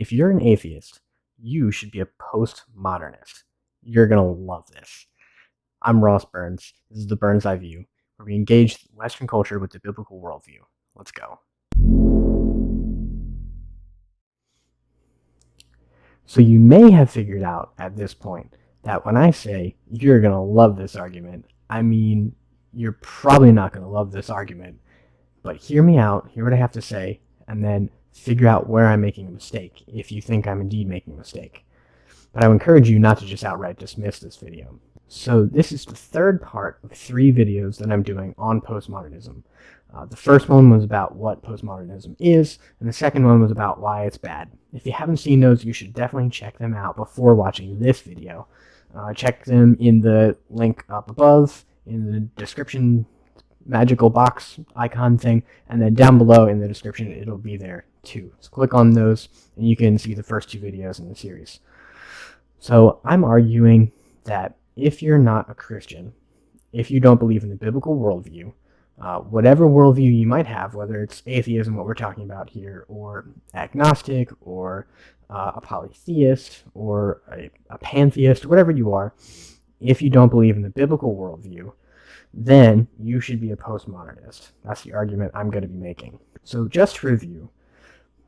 If you're an atheist, you should be a postmodernist. You're going to love this. I'm Ross Burns. This is the Burns Eye View, where we engage Western culture with the biblical worldview. Let's go. So you may have figured out at this point that when I say you're going to love this argument, I mean you're probably not going to love this argument. But hear me out, hear what I have to say, and then figure out where I'm making a mistake, if you think I'm indeed making a mistake. But I would encourage you not to just outright dismiss this video. So this is the third part of 3 videos that I'm doing on postmodernism. The first one was about what postmodernism is, and the second one was about why it's bad. If you haven't seen those, you should definitely check them out before watching this video. Check them in the link up above, in the description magical box icon thing, and then down below in the description it'll be there too. So click on those and you can see the first 2 videos in the series. So I'm arguing that if you're not a Christian, if you don't believe in the biblical worldview, whatever worldview you might have, whether it's atheism, what we're talking about here, or agnostic, or a polytheist, or a pantheist, whatever you are, if you don't believe in the biblical worldview, then you should be a postmodernist. That's the argument I'm going to be making. So just to review,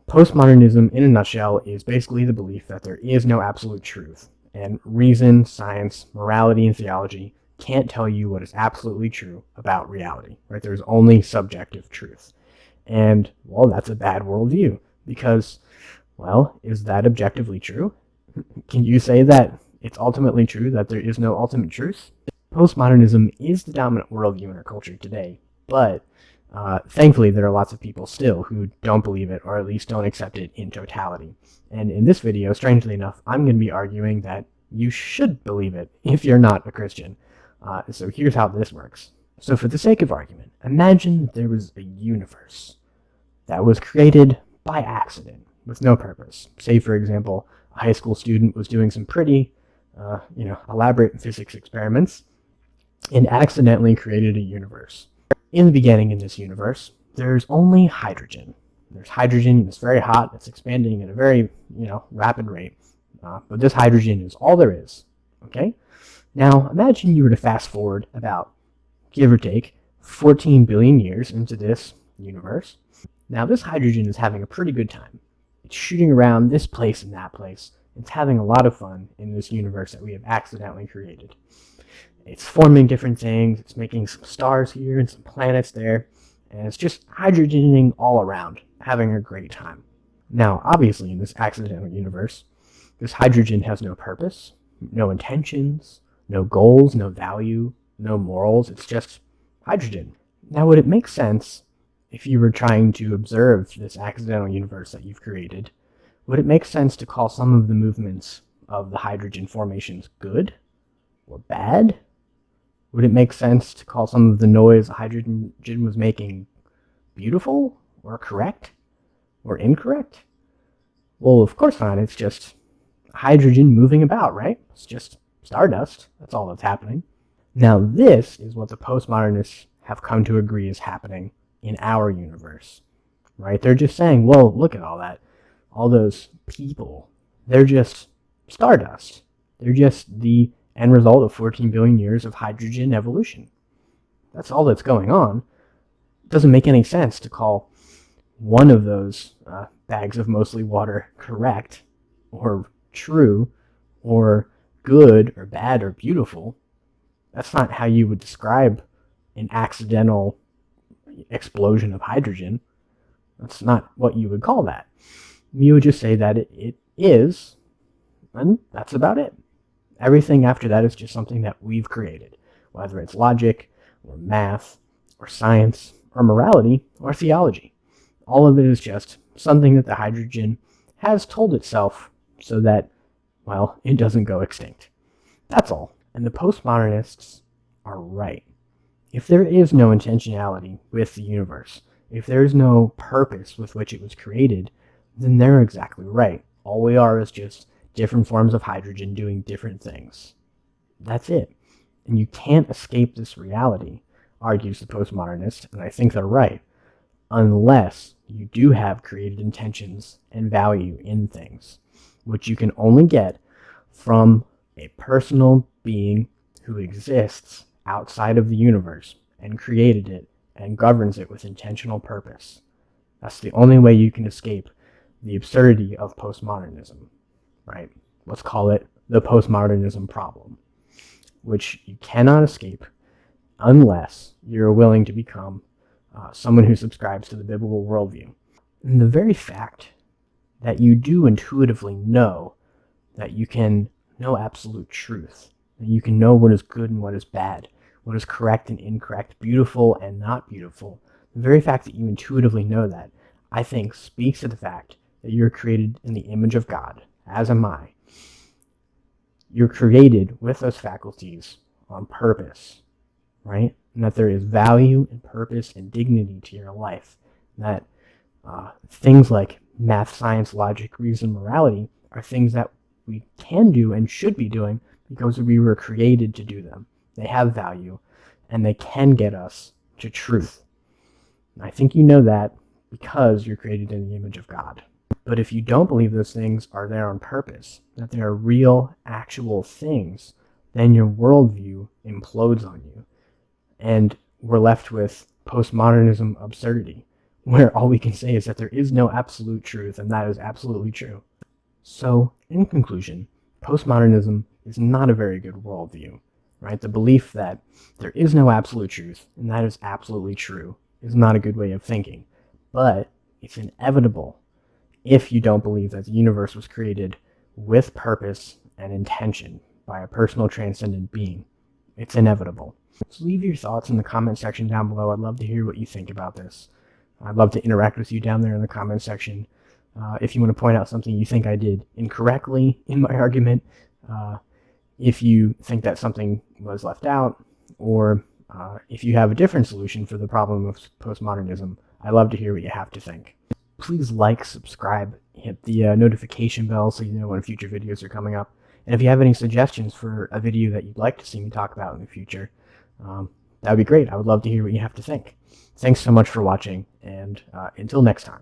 postmodernism in a nutshell is basically the belief that there is no absolute truth, and reason, science, morality, and theology can't tell you what is absolutely true about reality, right? There's only subjective truth. And, well, that's a bad worldview because, well, is that objectively true? Can you say that it's ultimately true that there is no ultimate truth? Postmodernism is the dominant worldview in our culture today, but thankfully there are lots of people still who don't believe it, or at least don't accept it in totality. And in this video, strangely enough, I'm going to be arguing that you should believe it if you're not a Christian. So here's how this works. So for the sake of argument, imagine there was a universe that was created by accident with no purpose. Say, for example, a high school student was doing some pretty elaborate physics experiments and accidentally created a universe. In the beginning in this universe, there's only hydrogen. There's hydrogen, it's very hot, it's expanding at a very, rapid rate. But this hydrogen is all there is, okay? Now, imagine you were to fast forward about, give or take, 14 billion years into this universe. Now, this hydrogen is having a pretty good time. It's shooting around this place and that place. It's having a lot of fun in this universe that we have accidentally created. It's forming different things, it's making some stars here and some planets there, and it's just hydrogening all around, having a great time. Now, obviously, in this accidental universe, this hydrogen has no purpose, no intentions, no goals, no value, no morals, it's just hydrogen. Now, would it make sense, if you were trying to observe this accidental universe that you've created, would it make sense to call some of the movements of the hydrogen formations good or bad? Would it make sense to call some of the noise the hydrogen was making beautiful or correct or incorrect? Well, of course not. It's just hydrogen moving about, right? It's just stardust. That's all that's happening. Now, this is what the postmodernists have come to agree is happening in our universe, right? They're just saying, well, look at all that. All those people, they're just stardust. They're just the end result of 14 billion years of hydrogen evolution. That's all that's going on. It doesn't make any sense to call one of those bags of mostly water correct or true or good or bad or beautiful. That's not how you would describe an accidental explosion of hydrogen. That's not what you would call that. You would just say that it is, and that's about it. Everything after that is just something that we've created, whether it's logic, or math, or science, or morality, or theology. All of it is just something that the hydrogen has told itself so that, well, it doesn't go extinct. That's all. And the postmodernists are right. If there is no intentionality with the universe, if there is no purpose with which it was created, then they're exactly right. All we are is just different forms of hydrogen doing different things. That's it. And you can't escape this reality, argues the postmodernist, and I think they're right, unless you do have created intentions and value in things, which you can only get from a personal being who exists outside of the universe and created it and governs it with intentional purpose. That's the only way you can escape the absurdity of postmodernism, right? Let's call it the postmodernism problem, which you cannot escape unless you're willing to become someone who subscribes to the biblical worldview. And the very fact that you do intuitively know that you can know absolute truth, that you can know what is good and what is bad, what is correct and incorrect, beautiful and not beautiful, the very fact that you intuitively know that, I think, speaks to the fact that you're created in the image of God, as am I. You're created with those faculties on purpose, right? And that there is value and purpose and dignity to your life. That things like math, science, logic, reason, morality are things that we can do and should be doing because we were created to do them. They have value, and they can get us to truth. And I think you know that because you're created in the image of God. But if you don't believe those things are there on purpose, that they are real, actual things, then your worldview implodes on you. And we're left with postmodernism absurdity, where all we can say is that there is no absolute truth, and that is absolutely true. So, in conclusion, postmodernism is not a very good worldview, right? The belief that there is no absolute truth, and that is absolutely true, is not a good way of thinking. But it's inevitable if you don't believe that the universe was created with purpose and intention by a personal transcendent being. It's inevitable. So leave your thoughts in the comment section down below. I'd love to hear what you think about this. I'd love to interact with you down there in the comment section. If you want to point out something you think I did incorrectly in my argument, if you think that something was left out, or if you have a different solution for the problem of postmodernism, I'd love to hear what you have to think. Please like, subscribe, hit the notification bell so you know when future videos are coming up. And if you have any suggestions for a video that you'd like to see me talk about in the future, that would be great. I would love to hear what you have to think. Thanks so much for watching, and until next time.